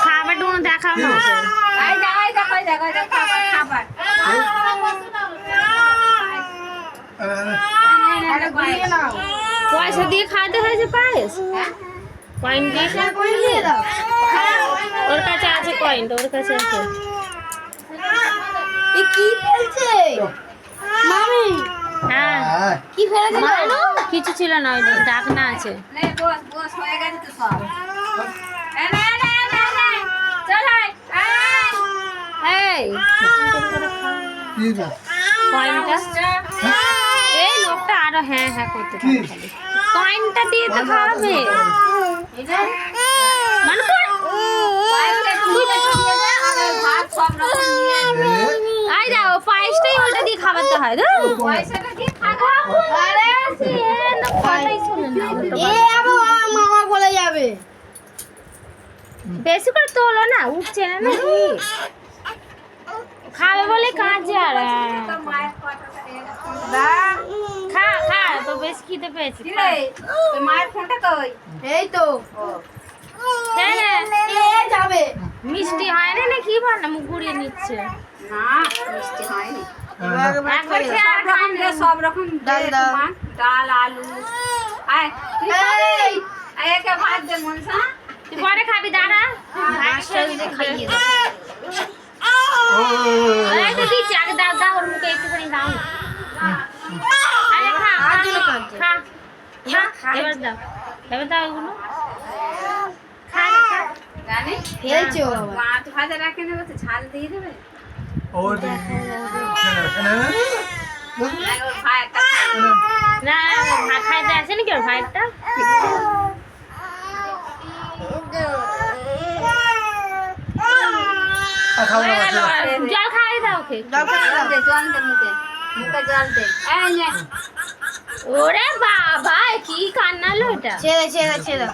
খাবারটা দেখাও না পয়সা দিয়ে খাওয়াতে হয়েছে পায়েস কয়েন দিয়ে ওর কাছে আছে কয়েন ওর কাছে আছে কি ফেলছে মামি? হ্যাঁ কি ফেলেছে জানো? কিছু ছিল না ওই ডাকনা আছে এই কয়েনটা এই লোকটা আরো হ্যাঁ হ্যাঁ করতে থাকে খালি। কয়েনটা দিয়ে তো খাওয়াবে আই যাও পায়েসটাই ওটা দিয়ে খাওয়াতে হয় তো মামা বলে যাবে বেশি করে তোলো না উঠছে না নাকি খাবে বলে কাঁদছে আর খা খা তো বেশ খিদে পেয়েছি মায়ের ফোনটা কই? এই তো যাবে মিষ্টি হয় না না কি বল না মুখ ঘুরিয়ে নিচ্ছে না মিষ্টি হয়নি। একবার খেয়ে আর খাই না। সব রকম ডাল দাও। ডাল আলু আয় তুই খাবি? আয় একে ভাত দে মনসা। তুই পরে খাবি দাঁড়া খাইয়ে দাও এই তো দিচ্ছি আগে দাও দাও ওর মুখে একটুখানি দাও না আরে খা আর জন্য কাঁদছে। খা খা এবার দাও এগুলো খা রে খা জানি খেয়েছে ও আবার। মাছ ভাজা রাখে নেবে তো ঝাল দিয়ে দেবে আর ওর ভাই একটা না ভাত খাইতে আসে নাকি ওর ভাইটা জল খাই দাও ওকে জল দে মুখে মুখে জল দে এই নে ওরে বাবা কি কান্নালো এটা ছেড়ে